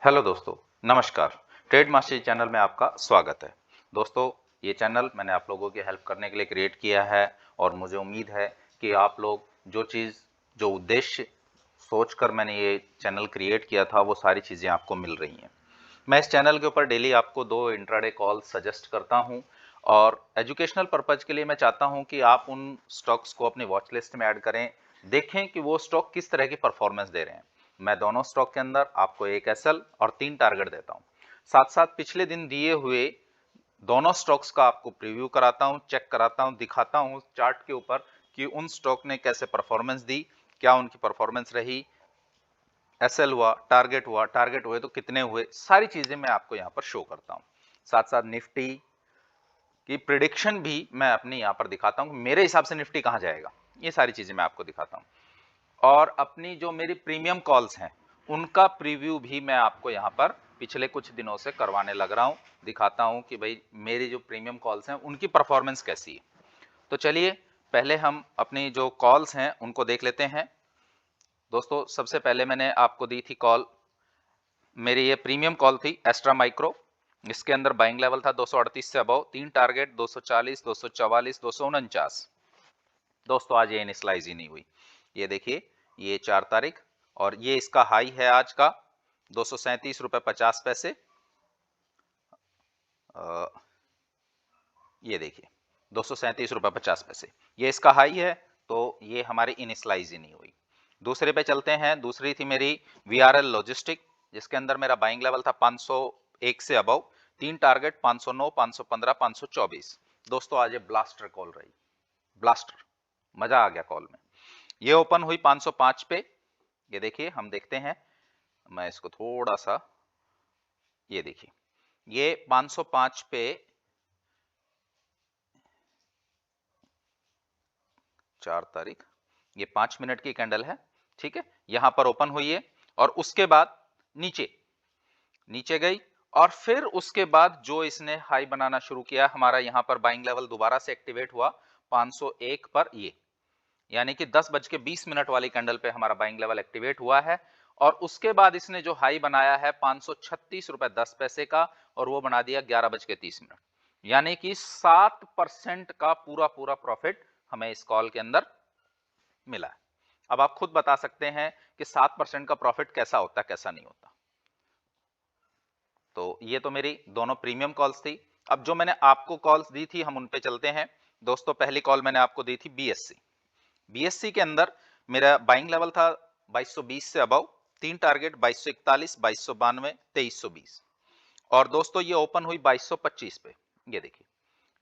Hello दोस्तों, नमस्कार। Trade master channel में आपका स्वागत है। दोस्तों, ये चैनल मैंने आप लोगों की हेल्प करने के लिए क्रिएट किया है और मुझे उम्मीद है कि आप लोग जो उद्देश्य सोचकर मैंने ये चैनल क्रिएट किया था, वो सारी चीज़ें आपको मिल रही हैं। मैं इस चैनल के ऊपर डेली आपको 2 इंट्राडे कॉल सजेस्ट करता हूँ और एजुकेशनल पर्पज़ के लिए मैं चाहता हूँ कि आप उन स्टॉक्स को अपनी वॉच लिस्ट में ऐड करें, देखें कि वो स्टॉक किस तरह की परफॉर्मेंस दे रहे हैं। मैं दोनों स्टॉक के अंदर आपको 1 एसएल और 3 टारगेट देता हूं। साथ साथ पिछले दिन दिए हुए दोनों स्टॉक्स का आपको प्रीव्यू कराता हूं, चेक कराता हूं, दिखाता हूं चार्ट के ऊपर कि उन स्टॉक ने कैसे परफॉर्मेंस दी, क्या उनकी परफॉर्मेंस रही, एसएल हुआ, टारगेट हुए तो कितने हुए, सारी चीजें मैं आपको यहाँ पर शो करता हूँ। साथ साथ निफ्टी की प्रिडिक्शन भी मैं अपनी यहाँ पर दिखाता हूँ, मेरे हिसाब से निफ्टी कहाँ जाएगा, ये सारी चीजें मैं आपको दिखाता हूँ। और अपनी जो मेरी प्रीमियम कॉल्स हैं उनका प्रीव्यू भी मैं आपको यहाँ पर पिछले कुछ दिनों से करवाने लग रहा हूँ, दिखाता हूँ कि भाई मेरी जो प्रीमियम कॉल्स हैं उनकी परफॉर्मेंस कैसी है। तो चलिए पहले हम अपनी जो कॉल्स हैं उनको देख लेते हैं। दोस्तों, सबसे पहले मैंने आपको दी थी कॉल, मेरी ये प्रीमियम कॉल थी एस्ट्रा माइक्रो। इसके अंदर बाइंग लेवल था 238 से अबव, 3 टारगेट 240, 244, 249। दोस्तों, आज ये इनिशलाइज ही नहीं हुई। ये देखिए, ये 4 तारीख और ये इसका हाई है आज का 237 रुपए 50 पैसे। ये देखिए 237 रुपए 50 पैसे, ये इसका हाई है। तो ये हमारी इनिशलाइज ही नहीं हुई। दूसरे पे चलते हैं। दूसरी थी मेरी वीआरएल लॉजिस्टिक, जिसके अंदर मेरा बाइंग लेवल था 501 से अबव, 3 टारगेट 509, 515, 524। दोस्तों, आज ये ब्लास्टर कॉल रही, ब्लास्टर, मजा आ गया कॉल में। ये ओपन हुई 505 पे। ये देखिए, हम देखते हैं, मैं इसको थोड़ा सा, ये देखिए, ये 505 पे 4 तारीख, ये 5 मिनट की कैंडल है, ठीक है। यहां पर ओपन हुई है और उसके बाद नीचे नीचे गई और फिर उसके बाद जो इसने हाई बनाना शुरू किया, हमारा यहां पर बाइंग लेवल दोबारा से एक्टिवेट हुआ 501 पर। ये यानी कि 10:20 वाली कैंडल पे हमारा बाइंग लेवल एक्टिवेट हुआ है और उसके बाद इसने जो हाई बनाया है 536 रुपए 10 पैसे का, और वो बना दिया 11:30। यानी कि 7% का पूरा पूरा प्रॉफिट हमें इस कॉल के अंदर मिला है। अब आप खुद बता सकते हैं कि 7% का प्रॉफिट कैसा होता है, कैसा नहीं होता। तो ये तो मेरी दोनों प्रीमियम कॉल्स थी। अब जो मैंने आपको कॉल्स दी थी, हम उन पे चलते हैं। दोस्तों, पहली कॉल मैंने आपको दी थी बीएससी। बीएससी के अंदर मेरा बाइंग लेवल था 2220 से अबव, 3 टारगेट 2241, 2292, 2320। और दोस्तों, ये ओपन हुई 2225 पे। ये देखिए,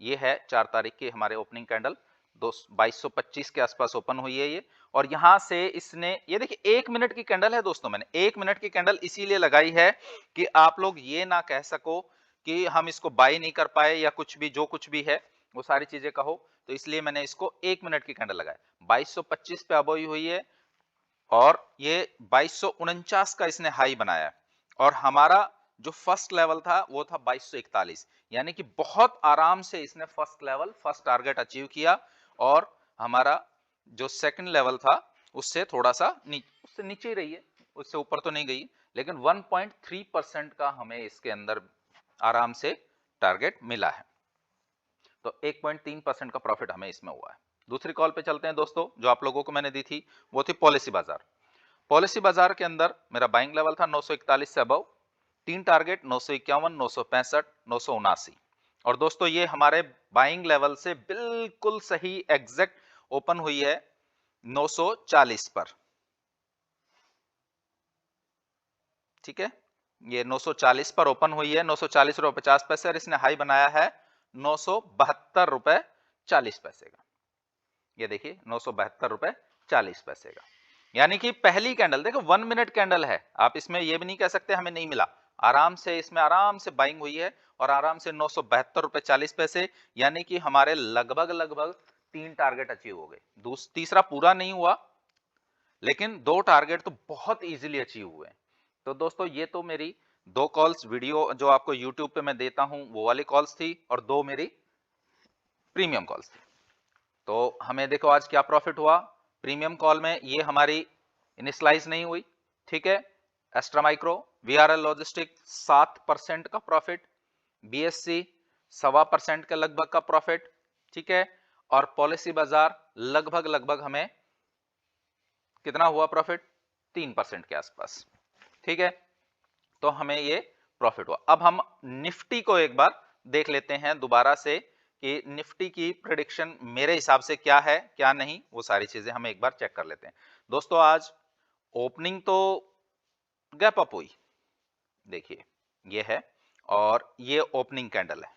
ये है 4 तारीख की हमारे ओपनिंग कैंडल, 2225 के आसपास ओपन हुई है ये। और यहां से इसने, ये देखिए, 1 मिनट की कैंडल है दोस्तों। मैंने 1 मिनट की कैंडल इसीलिए लगाई है कि आप लोग ये ना कह सको कि हम इसको बाय नहीं कर पाए या कुछ भी, जो कुछ भी है वो सारी चीजें कहो। तो इसलिए मैंने इसको 1 मिनट की कैंडल लगाई। 2225 पे अबोई हुई है और ये 2249 का इसने हाई बनाया है। और हमारा जो फर्स्ट लेवल था वो था 2241, यानी कि बहुत आराम से इसने first level, first target achieve किया। और हमारा जो सेकंड लेवल था उससे थोड़ा सा उससे नीचे ही रही है, उससे ऊपर तो नहीं गई, लेकिन 1.3% का हमें इसके अंदर आराम से टारगेट मिला है। तो 1.3% का प्रॉफिट हमें इसमें हुआ है। दूसरी कॉल पे चलते हैं दोस्तों, जो आप लोगों को मैंने दी थी वो थी पॉलिसी बाजार। पॉलिसी बाजार के अंदर मेरा बाइंग लेवल था 941 से अबव, 3 टारगेट 951, 965, 979। और दोस्तों, ये हमारे बाइंग लेवल से बिल्कुल सही एग्जैक्ट ओपन हुई है 940 पर, ठीक है। ये 940 पर ओपन हुई है, 940 रुपए 50 पैसे, और इसने हाई बनाया है 972 रुपए 40 पैसे का। ये देखिए, 972 रुपए 40 पैसे का। यानी कि पहली कैंडल देखो, 1 मिनट कैंडल है, आप इसमें ये भी नहीं कह सकते हमें नहीं मिला। आराम से इसमें आराम से बाइंग हुई है और आराम से 972 रुपए 40 पैसे, यानी कि हमारे लगभग लगभग 3 टारगेट अचीव हो गए। तीसरा पूरा नहीं हुआ, लेकिन 2 टारगेट तो बहुत इजीली अचीव हुए। तो दोस्तों, ये तो मेरी 2 कॉल्स, वीडियो जो आपको यूट्यूब पे मैं देता हूं वो वाली कॉल्स थी, और 2 मेरी प्रीमियम कॉल्स थी। तो हमें देखो आज क्या प्रॉफिट हुआ। प्रीमियम कॉल में ये हमारी इनिशलाइज नहीं हुई, ठीक है। एस्ट्रा माइक्रो, वीआरएल लॉजिस्टिक 7% का प्रॉफिट, बीएससी 1.25% के लगभग का प्रॉफिट, ठीक है, और पॉलिसी बाजार लगभग हमें कितना हुआ प्रॉफिट, 3% के आसपास, ठीक है। तो हमें ये प्रॉफिट हुआ। अब हम निफ्टी को एक बार देख लेते हैं दोबारा से कि निफ्टी की प्रेडिक्शन मेरे हिसाब से क्या है क्या नहीं, वो सारी चीजें हम एक बार चेक कर लेते हैं। दोस्तों आज ओपनिंग तो गैप अप हुई, देखिए ये है, और ये ओपनिंग कैंडल है,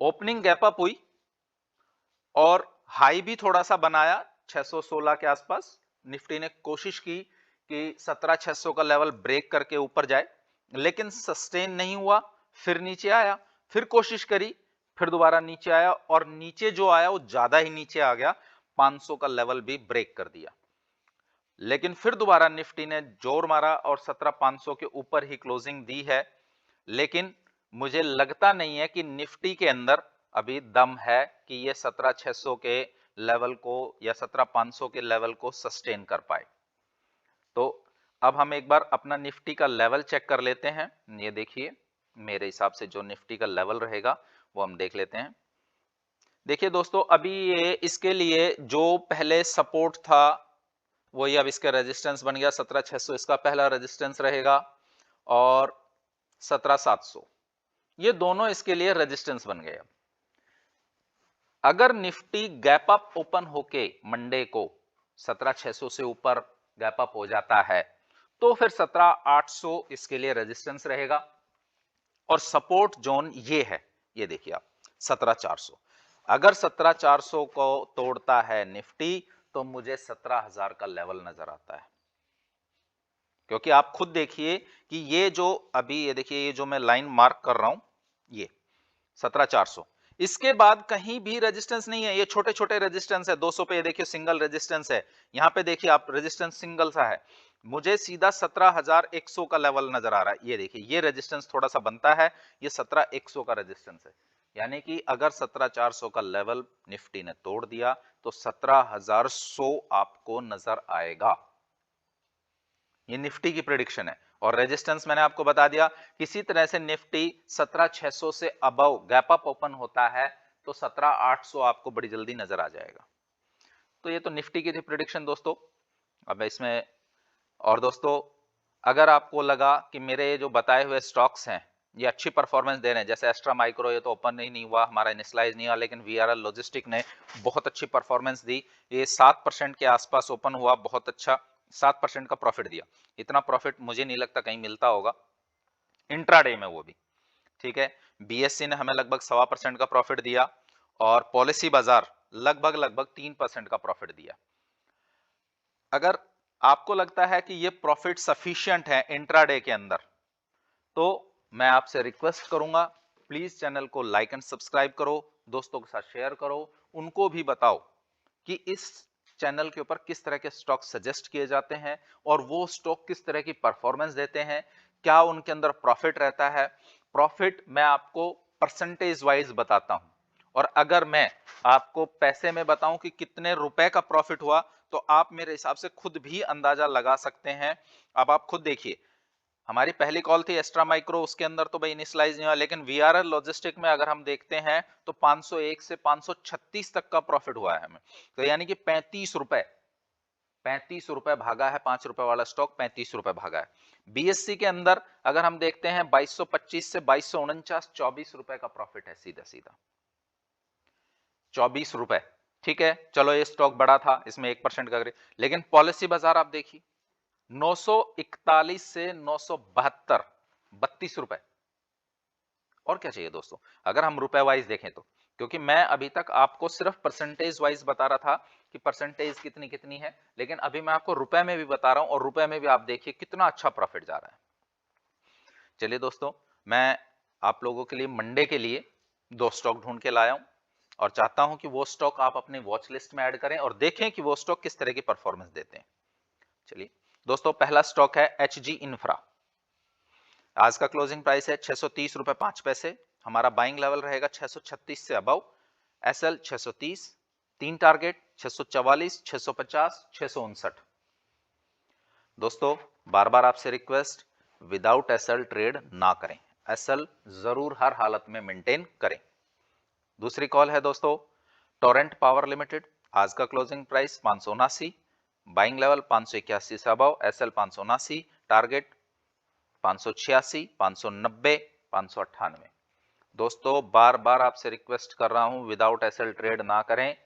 ओपनिंग गैप अप हुई और हाई भी थोड़ा सा बनाया 616 के आसपास। निफ्टी ने कोशिश की कि 17,600 का लेवल ब्रेक करके ऊपर जाए, लेकिन सस्टेन नहीं हुआ, फिर नीचे आया, फिर कोशिश करी, फिर दोबारा नीचे आया, और नीचे जो आया वो ज्यादा ही नीचे आ गया, 500 का लेवल भी ब्रेक कर दिया। लेकिन फिर दोबारा निफ्टी ने जोर मारा और 17,500 के ऊपर ही क्लोजिंग दी है। लेकिन मुझे लगता नहीं है कि निफ्टी के अंदर अभी दम है कि ये 17,600 के लेवल को या 17,500 के लेवल को सस्टेन कर पाए। तो अब हम एक बार अपना निफ्टी का लेवल चेक कर लेते हैं। ये देखिए मेरे हिसाब से जो निफ्टी का लेवल रहेगा वो हम देख लेते हैं। देखिए दोस्तों अभी ये इसके लिए जो पहले सपोर्ट था वही अब इसका रेजिस्टेंस बन गया, 17,600 इसका पहला रेजिस्टेंस रहेगा, और 17,700 ये दोनों इसके लिए रेजिस्टेंस बन गए। अगर निफ्टी गैप अप ओपन होके मंडे को 17,600 से ऊपर गैप अप हो जाता है तो फिर 17,800 इसके लिए रेजिस्टेंस रहेगा, और सपोर्ट जोन ये है, ये देखिए आप 17,400। अगर 17,400 को तोड़ता है निफ्टी तो मुझे 17,000 का लेवल नजर आता है, क्योंकि आप खुद देखिए कि ये जो अभी ये देखिए ये जो मैं लाइन मार्क कर रहा हूं ये 17,400, इसके बाद कहीं भी रेजिस्टेंस नहीं है, ये छोटे छोटे रेजिस्टेंस है। 200 पे ये देखिए सिंगल रेजिस्टेंस है, यहां पे देखिए आप रेजिस्टेंस सिंगल सा है, मुझे सीधा 17,100 का लेवल नजर आ रहा है। ये देखिए ये रेजिस्टेंस थोड़ा सा बनता है, ये 17,100 का रेजिस्टेंस है, यानी कि अगर 17,400 का लेवल निफ्टी ने तोड़ दिया तो 17,100 आपको नजर आएगा। ये निफ्टी की प्रेडिक्शन है, और रेजिस्टेंस मैंने आपको बता दिया, किसी तरह से निफ्टी 17,600 से अबव गैप अप ओपन होता है तो 17,800 आपको बड़ी जल्दी नजर आ जाएगा। तो ये तो निफ्टी की थी प्रेडिक्शन दोस्तों। अब इसमें और दोस्तों अगर आपको लगा कि मेरे जो बताए हुए स्टॉक्स हैं ये अच्छी परफॉर्मेंस दे रहे हैं, जैसे एस्ट्रा माइक्रो ये तो ओपन ही नहीं हुआ, हमारा इनिशियलाइज नहीं हुआ, लेकिन वीआरएल लॉजिस्टिक ने बहुत अच्छी परफॉर्मेंस दी, ये 7% के आसपास ओपन हुआ, बहुत अच्छा 7% का प्रॉफिट दिया। इतना प्रॉफिट मुझे नहीं लगता कहीं मिलता होगा इंट्राडे में, वो भी ठीक है। बीएससी ने हमें लगभग 1.25% का प्रॉफिट दिया, और पॉलिसी बाजार लगभग 3% का प्रॉफिट दिया। अगर आपको लगता है कि ये प्रॉफिट सफिशिएंट है इंट्राडे के अंदर, तो मैं आपसे रिक्वेस्ट करूंगा प्लीज चैनल को लाइक एंड सब्सक्राइब करो, दोस्तों के साथ शेयर करो, उनको भी बताओ कि इस चैनल के ऊपर किस तरह के स्टॉक सजेस्ट किए जाते हैं और वो स्टॉक किस तरह की परफॉर्मेंस देते हैं, क्या उनके अंदर प्रॉफिट रहता है। प्रॉफिट मैं आपको परसेंटेज वाइज बताता हूं, और अगर मैं आपको पैसे में बताऊं कि कितने रुपए का प्रॉफिट हुआ तो आप मेरे हिसाब से खुद भी अंदाजा लगा सकते हैं। अब आप खुद देखिए, हमारी पहली कॉल थी एस्ट्रा माइक्रो, उसके अंदर तो भाई इनिशियलाइज नहीं हुआ, लेकिन वीआरएल लॉजिस्टिक में अगर हम देखते हैं तो 501 से 536 तक का प्रॉफिट हुआ है हमें, तो यानी कि 35 रुपए भागा है, 5 रुपए वाला स्टॉक 35 रुपए भागा है। बीएससी के अंदर अगर हम देखते हैं 2225 से 2249, 24 रुपए का प्रॉफिट है, सीधा सीधा 24 रुपए, ठीक है। चलो ये स्टॉक बड़ा था, इसमें 1% का, लेकिन पॉलिसी बाजार आप देखिए 941 से 972, 32 रुपए। और क्या चाहिए दोस्तों अगर हम रुपए वाइज देखें तो, क्योंकि मैं अभी तक आपको सिर्फ परसेंटेज वाइज बता रहा था कि परसेंटेज कितनी कितनी है, लेकिन अभी मैं आपको रुपए में भी बता रहा हूं, और रुपए में भी आप देखिए कितना अच्छा प्रॉफिट जा रहा है। चलिए दोस्तों, मैं आप लोगों के लिए मंडे के लिए 2 स्टॉक ढूंढ के लाया हूं, और चाहता हूं कि वो स्टॉक आप अपने वॉच लिस्ट में ऐड करें और देखें कि वो स्टॉक किस तरह की परफॉर्मेंस देते हैं। चलिए दोस्तों, पहला स्टॉक है एचजी इंफ्रा। आज का क्लोजिंग प्राइस है 630 रुपए 5 पैसे, हमारा बाइंग लेवल रहेगा 636 से अबव। SL 630, 3 target 644, 650, 659। दोस्तों बार बार आपसे रिक्वेस्ट, विदाउट एसएल ट्रेड ना करें, एसएल जरूर हर हालत में मेंटेन करें। दूसरी कॉल है दोस्तों टोरेंट पावर लिमिटेड, आज का क्लोजिंग प्राइस 579, बाइंग लेवल 581 से अबव, एसएल 579, टारगेट 586, 590, 598। दोस्तों बार बार आपसे रिक्वेस्ट कर रहा हूं विदाउट एसएल ट्रेड ना करें,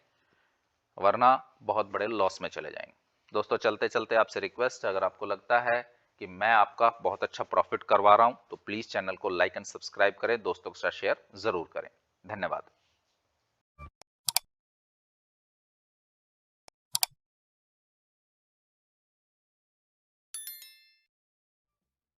वरना बहुत बड़े लॉस में चले जाएंगे। दोस्तों चलते चलते आपसे रिक्वेस्ट, अगर आपको लगता है कि मैं आपका बहुत अच्छा प्रॉफिट करवा रहा हूं तो प्लीज चैनल को लाइक एंड सब्सक्राइब करें, दोस्तों के साथ शेयर जरूर करें। धन्यवाद।